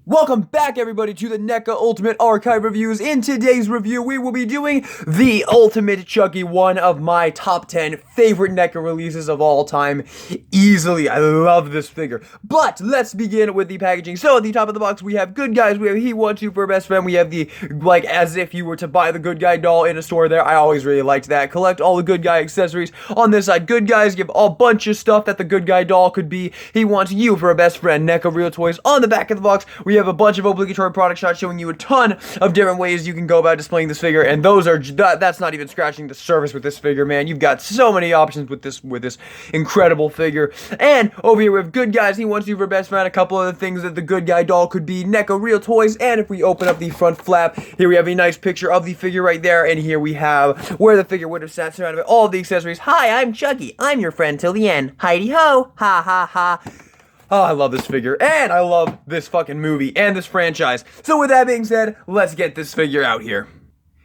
Welcome back, everybody, to the NECA Ultimate Archive Reviews. In today's review, we will be doing the Ultimate Chucky, one of my top 10 favorite NECA releases of all time. Easily, I love this figure. But let's begin with the packaging. So at the top of the box, we have Good Guys, we have He Wants You for Best Friend, we have the, like, as if you were to buy the Good Guy doll in a store there. I always really liked that. Collect all the Good Guy accessories. On this side, Good Guys give a bunch of stuff that the Good Guy doll could be. He Wants You for a Best Friend, NECA Real Toys. On the back of the box, we have a bunch of obligatory product shots showing you a ton of different ways you can go about displaying this figure, and those are that's not even scratching the surface with this figure, man. You've got so many options with this incredible figure. And over here we have Good Guys, He Wants You for Best Friend, a couple of the things that the Good Guy doll could be, NECA Real Toys, and if we open up the front flap, here we have a nice picture of the figure right there, and here we have where the figure would have sat surrounded by all of the accessories. Hi, I'm Chucky. I'm your friend till the end. Heidi ho. Ha ha ha. Oh, I love this figure, and I love this fucking movie, and this franchise. So with that being said, let's get this figure out here.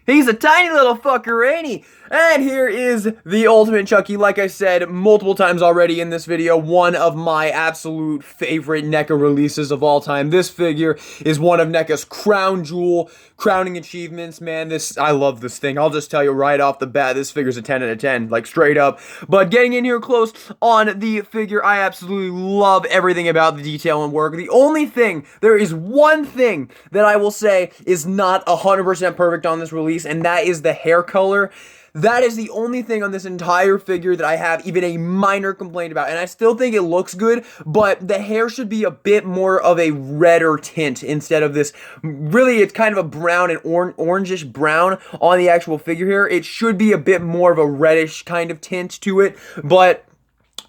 He's a tiny little fucker, ain't he? And here is the Ultimate Chucky. Like I said multiple times already in this video, one of my absolute favorite NECA releases of all time. This figure is one of NECA's crown jewel, crowning achievements, man. I love this thing. I'll just tell you right off the bat, this figure's a 10 out of 10, like straight up. But getting in here close on the figure, I absolutely love everything about the detail and work. There is one thing that I will say is not 100% perfect on this release, and that is the hair color. That is the only thing on this entire figure that I have even a minor complaint about. And I still think it looks good, but the hair should be a bit more of a redder tint instead of this. Really, it's kind of a brown and orangish brown on the actual figure here. It should be a bit more of a reddish kind of tint to it, but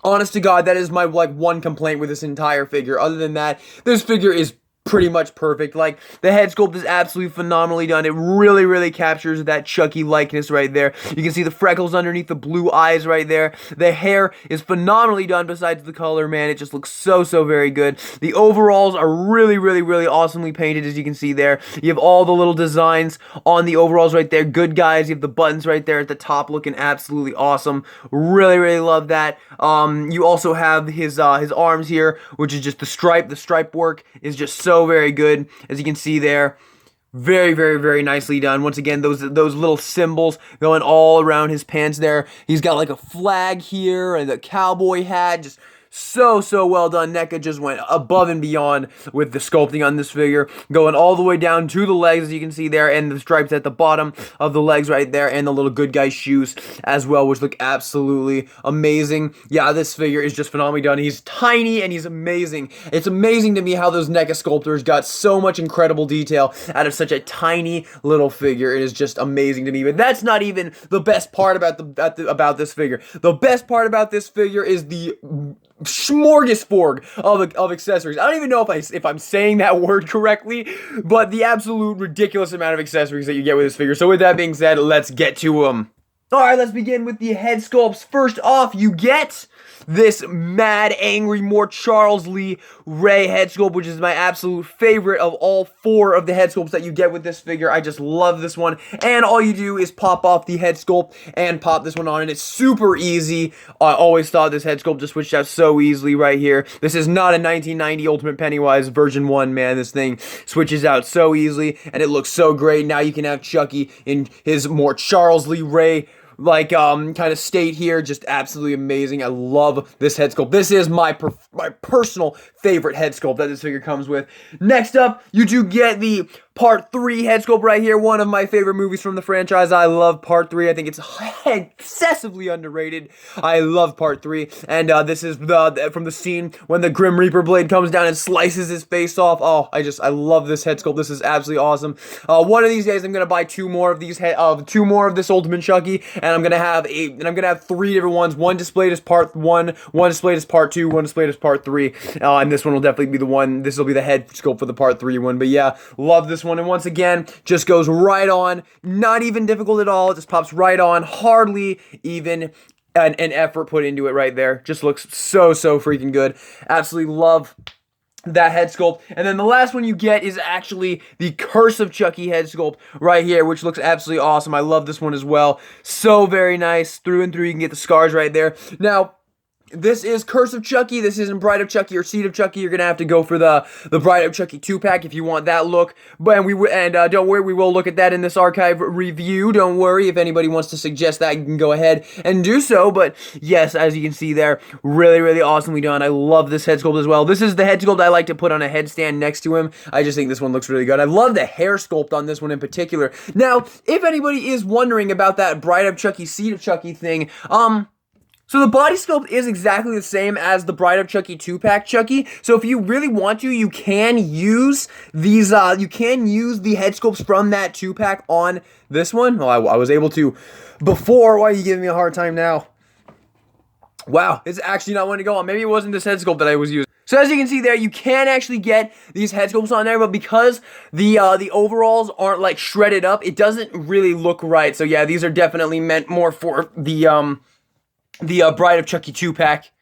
honest to God, that is my, one complaint with this entire figure. Other than that, this figure is pretty much perfect. Like, the head sculpt is absolutely phenomenally done. It really, really captures that Chucky likeness right there. You can see the freckles underneath the blue eyes right there. The hair is phenomenally done besides the color, man. It just looks so very good. The overalls are really, really, really awesomely painted, as you can see there. You have all the little designs on the overalls right there. Good Guys. You have the buttons right there at the top looking absolutely awesome. Really, really love that. You also have his arms here, which is just the stripe. The stripe work is just so very good, as you can see there. Very, very, very nicely done. Once again, those little symbols going all around his pants there. He's got like a flag here and the cowboy hat. Just so well done. NECA just went above and beyond with the sculpting on this figure, going all the way down to the legs, as you can see there, and the stripes at the bottom of the legs right there, and the little Good Guy shoes as well, which look absolutely amazing. Yeah, this figure is just phenomenally done. He's tiny and he's amazing. It's amazing to me how those NECA sculptors got so much incredible detail out of such a tiny little figure. It is just amazing to me. But that's not even the best part about this figure. The best part about this figure is the smorgasbord of accessories. I don't even know if I'm saying that word correctly, but the absolute ridiculous amount of accessories that you get with this figure. So with that being said, let's get to them. Alright, let's begin with the head sculpts. First off, you get this mad, angry, more Charles Lee Ray head sculpt, which is my absolute favorite of all 4 of the head sculpts that you get with this figure. I just love this one. And all you do is pop off the head sculpt and pop this one on, and it's super easy. I always thought this head sculpt just switched out so easily right here. This is not a 1990 Ultimate Pennywise version 1, man. This thing switches out so easily, and it looks so great. Now you can have Chucky in his more Charles Lee Ray kind of state here. Just absolutely amazing. I love this head sculpt. This is my personal favorite head sculpt that this figure comes with. Next up, you do get the Part 3 head sculpt right here. One of my favorite movies from the franchise. I love Part 3. I think it's excessively underrated. I love Part 3. And this is from the scene when the Grim Reaper blade comes down and slices his face off. Oh, I love this head sculpt. This is absolutely awesome. One of these days, I'm gonna buy 2 more of these two more of this Ultimate Chucky, and I'm gonna have 3 different ones. One displayed as Part 1, one displayed as Part 2, one displayed as Part 3. And this one will definitely be the one. This will be the head sculpt for the Part 3 one. But yeah, love this one. And once again, just goes right on. Not even difficult at all. It just pops right on. Hardly even an effort put into it right there. Just looks so freaking good. Absolutely love that head sculpt. And then the last one you get is actually the Curse of Chucky head sculpt right here, which looks absolutely awesome. I love this one as well. So very nice. Through and through, you can get the scars right there. Now, This is Curse of Chucky. This isn't Bride of Chucky or Seed of Chucky. You're gonna have to go for the Bride of Chucky 2-pack if you want that look. But don't worry, we will look at that in this archive review. Don't worry, if anybody wants to suggest that, you can go ahead and do so. But yes, as you can see there, really, really awesomely done. I love this head sculpt as well. This is the head sculpt I like to put on a headstand next to him. I just think this one looks really good. I love the hair sculpt on this one in particular. Now, if anybody is wondering about that Bride of Chucky, Seed of Chucky thing, so the body sculpt is exactly the same as the Bride of Chucky 2-pack Chucky. So if you really want to, you can use these, you can use the head sculpts from that 2-pack on this one. Well, I was able to before. Why are you giving me a hard time now? Wow, it's actually not one to go on. Maybe it wasn't this head sculpt that I was using. So as you can see there, you can actually get these head sculpts on there, but because the overalls aren't like shredded up, it doesn't really look right. So yeah, these are definitely meant more for the Bride of Chucky 2-pack.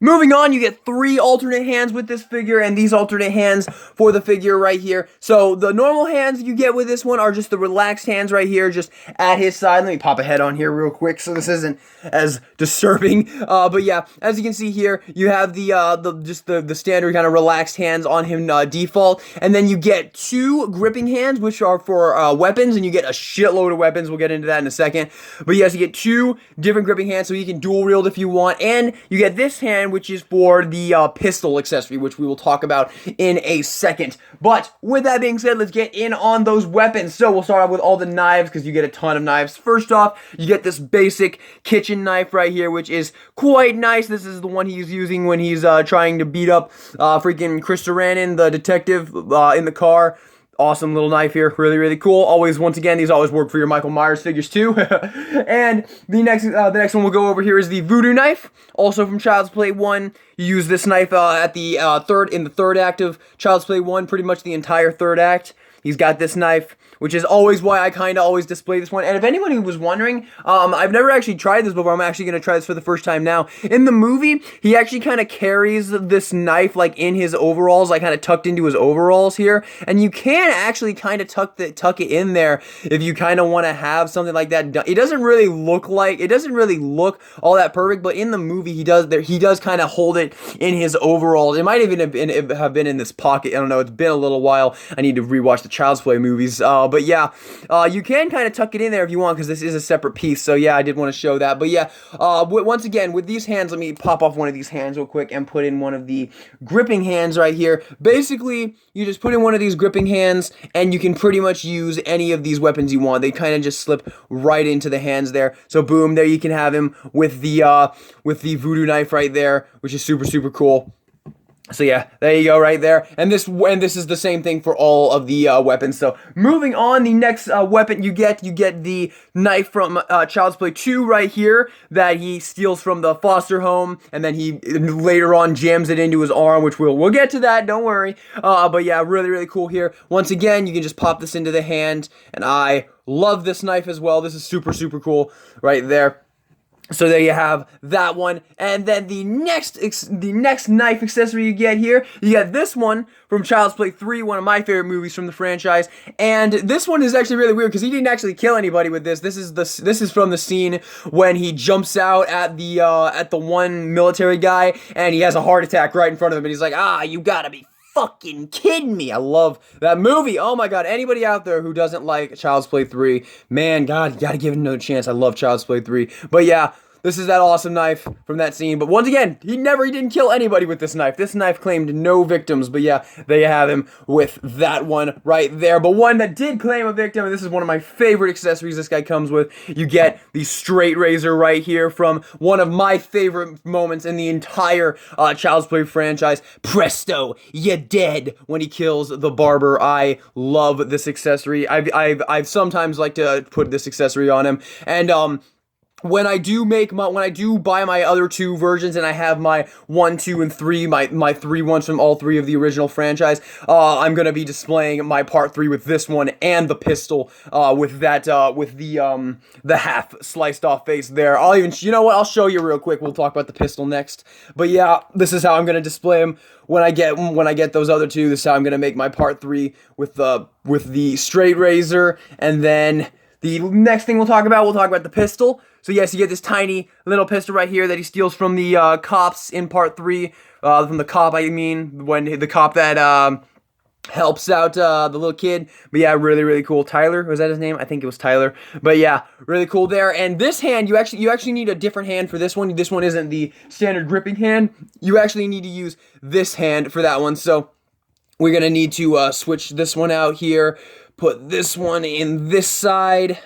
Moving on, you get 3 alternate hands with this figure, and these alternate hands for the figure right here. So the normal hands you get with this one are just the relaxed hands right here, just at his side. Let me pop a head on here real quick so this isn't as disturbing. But yeah, as you can see here, you have the standard kind of relaxed hands on him default, and then you get 2 gripping hands, which are for weapons, and you get a shitload of weapons. We'll get into that in a second. But yes, you get 2 different gripping hands, so you can dual wield if you want, and you get this hand, which is for the pistol accessory, which we will talk about in a second. But with that being said, let's get in on those weapons. So we'll start off with all the knives, because you get a ton of knives. First off, you get this basic kitchen knife right here, which is quite nice. This is the one he's using when he's trying to beat up freaking Chris Sarandon, the detective, in the car. Awesome little knife here, really, really cool. Always, once again, these always work for your Michael Myers figures too. And the next one we'll go over here is the Voodoo knife, also from Child's Play 1. You use this knife at the third act of Child's Play 1, pretty much the entire third act. He's got this knife, which is always why I kind of always display this one. And if anyone who was wondering, I've never actually tried this before. I'm actually going to try this for the first time now. In the movie, he actually kind of carries this knife like in his overalls, like kind of tucked into his overalls here. And you can actually kind of tuck it in there if you kind of want to have something like that done. It doesn't really look all that perfect, but in the movie, he does kind of hold it in his overalls. It might even have been in this pocket. I don't know. It's been a little while. I need to rewatch the Child's Play movies. But yeah, you can kind of tuck it in there if you want, because this is a separate piece. So yeah, I did want to show that. But yeah, once again, with these hands, let me pop off one of these hands real quick and put in one of the gripping hands right here. Basically, you just put in one of these gripping hands, and you can pretty much use any of these weapons you want. They kind of just slip right into the hands there. So boom, there you can have him with the Voodoo knife right there, which is super, super cool. So yeah, there you go right there. And this is the same thing for all of the weapons. So moving on, the next weapon you get the knife from Child's Play 2 right here that he steals from the foster home, and then he later on jams it into his arm, which we'll get to that, don't worry. But yeah, really, really cool here. Once again, you can just pop this into the hand, and I love this knife as well. This is super, super cool right there. So there you have that one, and then the next knife accessory you get here, you get this one from Child's Play 3, one of my favorite movies from the franchise, and this one is actually really weird because he didn't actually kill anybody with this. This is from the scene when he jumps out at the one military guy, and he has a heart attack right in front of him, and he's like, you gotta be fucking kidding me. I love that movie. Oh my god, anybody out there who doesn't like Child's Play 3, man, god, you gotta give it another chance. I love Child's Play 3. But yeah, this is that awesome knife from that scene. But once again, he didn't kill anybody with this knife. This knife claimed no victims. But yeah, there you have him with that one right there. But one that did claim a victim, and this is one of my favorite accessories this guy comes with. You get the straight razor right here from one of my favorite moments in the entire Child's Play franchise. Presto, you're dead, when he kills the barber. I love this accessory. I've sometimes liked to put this accessory on him. And when I do buy my other 2 versions, and I have my 1, 2, and 3, my 3 ones from all 3 of the original franchise, I'm gonna be displaying my part 3 with this one and the pistol, with the half sliced off face there. You know what? I'll show you real quick. We'll talk about the pistol next. But yeah, this is how I'm gonna display them when I get those other 2. This is how I'm gonna make my part 3 with the straight razor, and then The next thing we'll talk about the pistol. So yes, you get this tiny little pistol right here that he steals from the cops in part 3. From the cop, I mean, when the cop that helps out the little kid. But yeah, really, really cool. Tyler, was that his name? I think it was Tyler. But yeah, really cool there. And this hand, you actually need a different hand for this one. This one isn't the standard gripping hand. You actually need to use this hand for that one. So we're gonna need to switch this one out here. Put this one in this side.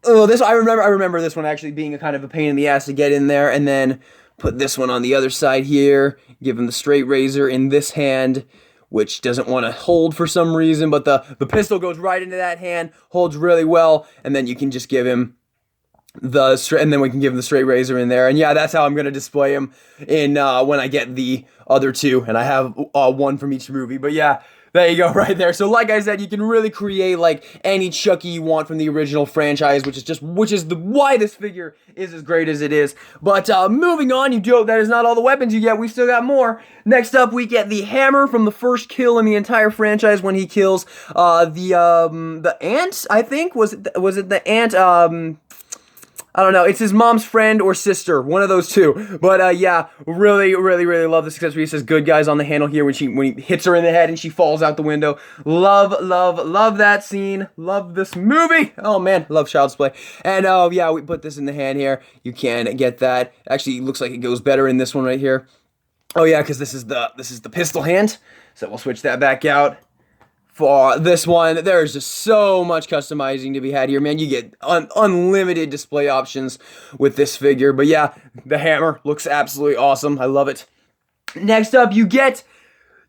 Oh, I remember this one actually being a kind of a pain in the ass to get in there. And then put this one on the other side here. Give him the straight razor in this hand, which doesn't want to hold for some reason, but the pistol goes right into that hand, holds really well, and then you can just give him and then we can give him the straight razor in there. And yeah, that's how I'm going to display him in when I get the other two, and I have one from each movie. But yeah, there you go right there. So like I said, you can really create like any Chucky you want from the original franchise, which is why this figure is as great as it is. But moving on, that is not all the weapons you get. We still got more. Next up, we get the hammer from the first kill in the entire franchise when he kills the ant, I think. Was it the ant? I don't know. It's his mom's friend or sister, one of those two. But yeah, really, really, really love this accessory. It says "Good Guys" on the handle here when he hits her in the head and she falls out the window. Love, love, love that scene. Love this movie. Oh man, love Child's Play. And yeah, we put this in the hand here. You can get that. Actually, it looks like it goes better in this one right here. Oh yeah, because this is the pistol hand. So we'll switch that back out. For this one, there's just so much customizing to be had here, man. You get unlimited display options with this figure. But yeah, the hammer looks absolutely awesome. I love it. Next up, you get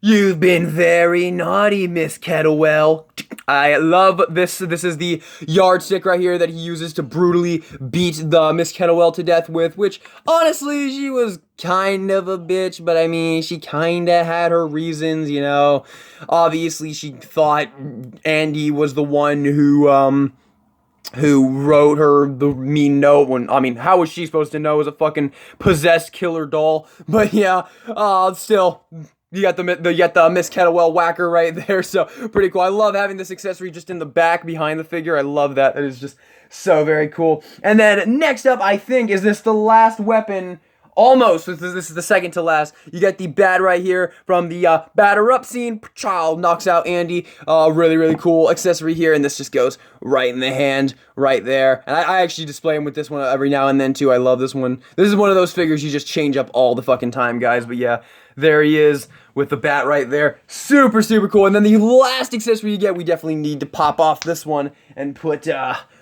"You've Been Very Naughty, Miss Kettlewell." I love this. This is the yardstick right here that he uses to brutally beat the Miss Kettlewell to death with, which, honestly, she was kind of a bitch, but I mean, she kind of had her reasons, you know. Obviously, she thought Andy was the one who wrote her the mean note when, I mean, how was she supposed to know it was a fucking possessed killer doll? But yeah, still, you got the Miss Kettlewell whacker right there, so pretty cool. I love having this accessory just in the back behind the figure. I love that. It is just so very cool. And then next up, I think, is this the last weapon? Almost. This is the second to last. You get the bat right here from the batter up scene. Child knocks out Andy. Really, really cool accessory here. And this just goes right in the hand right there. And I actually display him with this one every now and then too. I love this one. This is one of those figures you just change up all the fucking time, guys. But yeah, there he is with the bat right there. Super, super cool. And then the last accessory you get, we definitely need to pop off this one and put...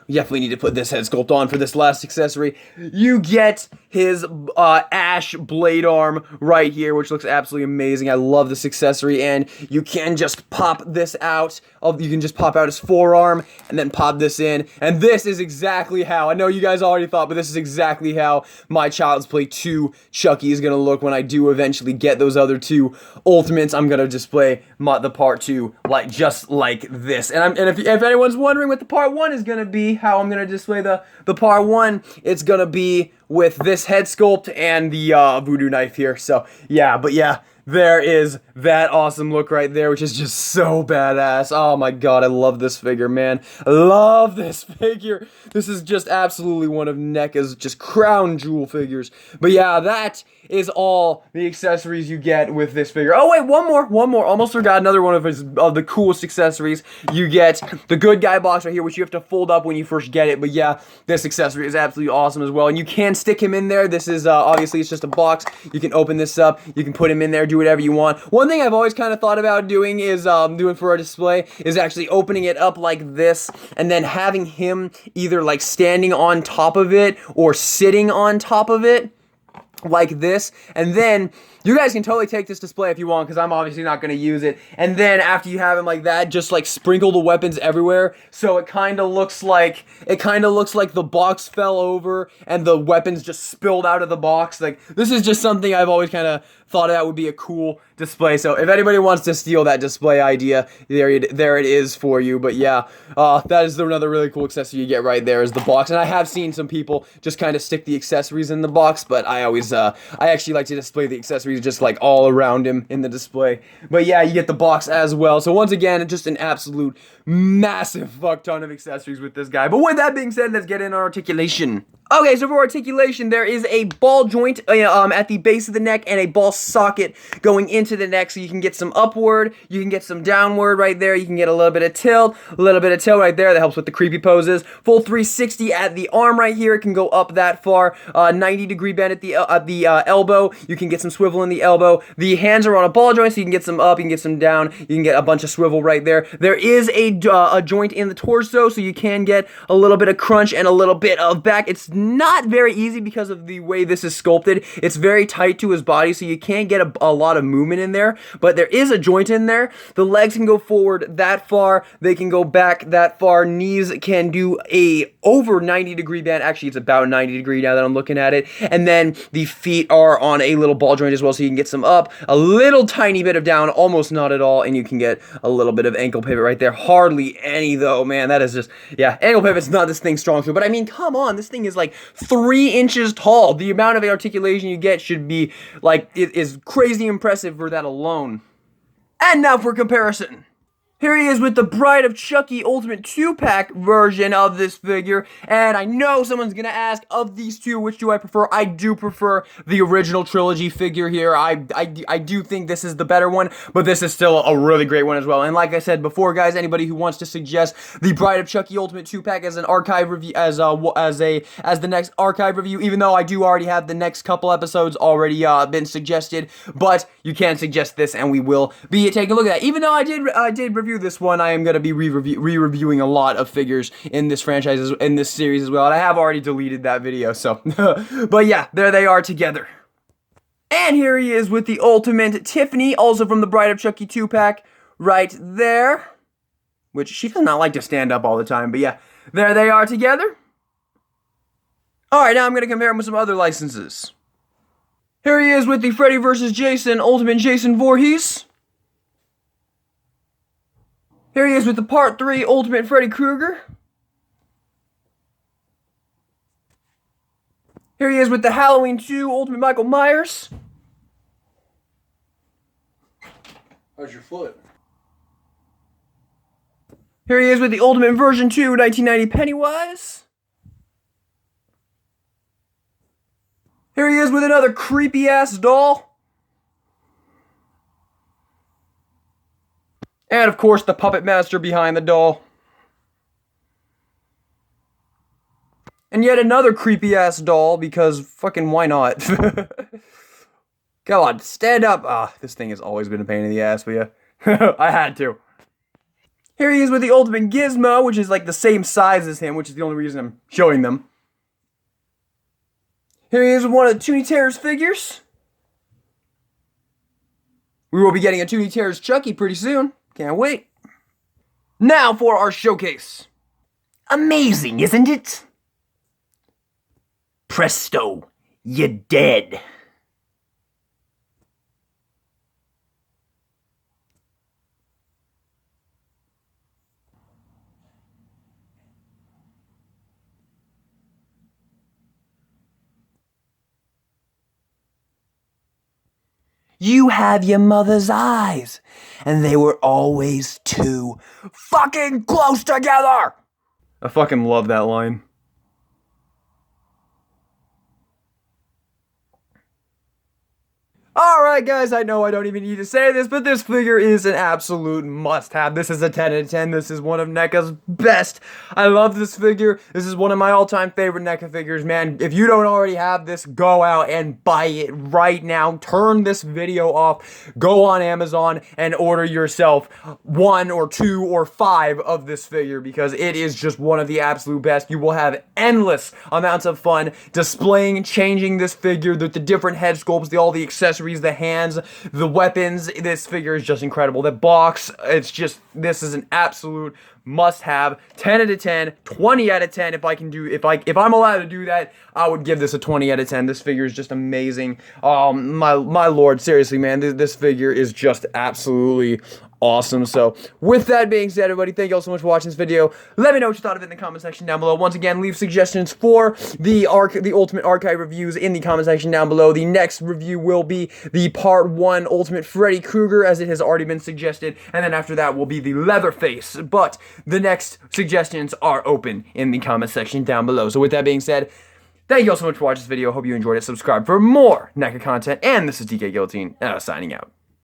we definitely need to put this head sculpt on for this last accessory. You get his ash blade arm right here, which looks absolutely amazing. I love this accessory, and you can just pop this out. You can just pop out his forearm and then pop this in. And this is exactly how, I know you guys already thought, but this is exactly how my Child's Play 2 Chucky is going to look when I do eventually get those other two Ultimates. I'm going to display the part 2 just like this. And if anyone's wondering what the part 1 is going to be, how I'm going to display the part 1, it's going to be with this head sculpt and the voodoo knife here. So yeah, but yeah, there is that awesome look right there, which is just so badass. Oh my god, I love this figure, man. I love this figure. This is just absolutely one of NECA's just crown jewel figures. But yeah, that is all the accessories you get with this figure. Oh wait, one more. Almost forgot another one of the coolest accessories. You get the Good Guy box right here, which you have to fold up when you first get it. But yeah, this accessory is absolutely awesome as well. And you can stick him in there. This is obviously it's just a box. You can open this up. You can put him in there. Do whatever you want. One thing I've always kind of thought about doing is doing for a display is actually opening it up like this and then having him either like standing on top of it or sitting on top of it like this, and then you guys can totally take this display if you want, because I'm obviously not going to use it. And then after you have him like that, just like sprinkle the weapons everywhere, so it kind of looks like the box fell over and the weapons just spilled out of the box. Like, this is just something I've always kind of thought that would be a cool display. So if anybody wants to steal that display idea, there it is for you. But yeah, that is another really cool accessory you get right there is the box. And I have seen some people just kind of stick the accessories in the box, but I actually like to display the accessories accessories just like all around him in the display. But yeah, you get the box as well. So once again, just an absolute massive fuck ton of accessories with this guy. But with that being said, let's get into articulation. Okay, so for articulation, there is a ball joint at the base of the neck and a ball socket going into the neck, so you can get some upward, you can get some downward right there, you can get a little bit of tilt right there. That helps with the creepy poses. Full 360 at the arm right here. It can go up that far. 90-degree bend at the elbow. You can get some swivel in the elbow. The hands are on a ball joint, so you can get some up, you can get some down, you can get a bunch of swivel right there. There is a joint in the torso, so you can get a little bit of crunch and a little bit of back. It's not very easy because of the way this is sculpted. It's very tight to his body, so you can't get a lot of movement in there, but there is a joint in there. The legs can go forward that far, they can go back that far, knees can do a over 90-degree bend. Actually, it's about 90-degree now that I'm looking at it, and then the feet are on a little ball joint as well, so you can get some up, a little tiny bit of down, almost not at all, and you can get a little bit of ankle pivot right there. Hardly any though, man. That is just, yeah, ankle pivot's not this thing strong through, but I mean, come on, this thing is like 3 inches tall. The amount of articulation you get should be like, it is crazy impressive for that alone. And now for comparison. Here he is with the Bride of Chucky Ultimate 2-pack version of this figure, and I know someone's gonna ask, of these two, which do I prefer? I do prefer the original trilogy figure here. I do think this is the better one, but this is still a really great one as well. And like I said before, guys, anybody who wants to suggest the Bride of Chucky Ultimate 2-pack as an archive review, as the next archive review, even though I do already have the next couple episodes already been suggested, but you can suggest this, and we will be taking a look at that. Even though I did review this one, I am going to be re-reviewing a lot of figures in this franchise, in this series as well, and I have already deleted that video, so. But yeah, there they are together. And here he is with the Ultimate Tiffany, also from the Bride of Chucky 2-pack, right there. Which, she does not like to stand up all the time, but yeah, there they are together. Alright, now I'm going to compare him with some other licenses. Here he is with the Freddy vs. Jason Ultimate Jason Voorhees. Here he is with the Part 3 Ultimate Freddy Krueger. Here he is with the Halloween 2 Ultimate Michael Myers. How's your foot? Here he is with the Ultimate Version 2 1990 Pennywise. Here he is with another creepy-ass doll. And, of course, the puppet master behind the doll. And yet another creepy-ass doll, because fucking why not? Come on, stand up. Ah, this thing has always been a pain in the ass for you. I had to. Here he is with the Ultimate Gizmo, which is like the same size as him, which is the only reason I'm showing them. Here he is with one of the Toonie Terrors figures. We will be getting a Toonie Terrors Chucky pretty soon. Can't wait. Now for our showcase. Amazing, isn't it? Presto, you're dead. You have your mother's eyes, and they were always too fucking close together! I fucking love that line. Alright guys, I know I don't even need to say this, but this figure is an absolute must-have. This is a 10 out of 10. This is one of NECA's best. I love this figure. This is one of my all-time favorite NECA figures, man. If you don't already have this, go out and buy it right now. Turn this video off. Go on Amazon and order yourself 1 or 2 or 5 of this figure because it is just one of the absolute best. You will have endless amounts of fun displaying, changing this figure, the different head sculpts, all the accessories, the hands, the weapons. This figure is just incredible. The box, it's just, this is an absolute must have. 10 out of 10, 20 out of 10. If I'm allowed to do that, I would give this a 20 out of 10. This figure is just amazing. My lord, seriously, man, this figure is just absolutely awesome. So with that being said, everybody, thank you all so much for watching this video. Let me know what you thought of it in the comment section down below. Once again, leave suggestions for the Ultimate Archive reviews in the comment section down below. The next review will be the Part 1 Ultimate Freddy Krueger, as it has already been suggested, and then after that will be the Leatherface. But the next suggestions are open in the comment section down below. So with that being said, thank you all so much for watching this video. Hope you enjoyed it. Subscribe for more NECA content, and this is DK Guillotine, signing out.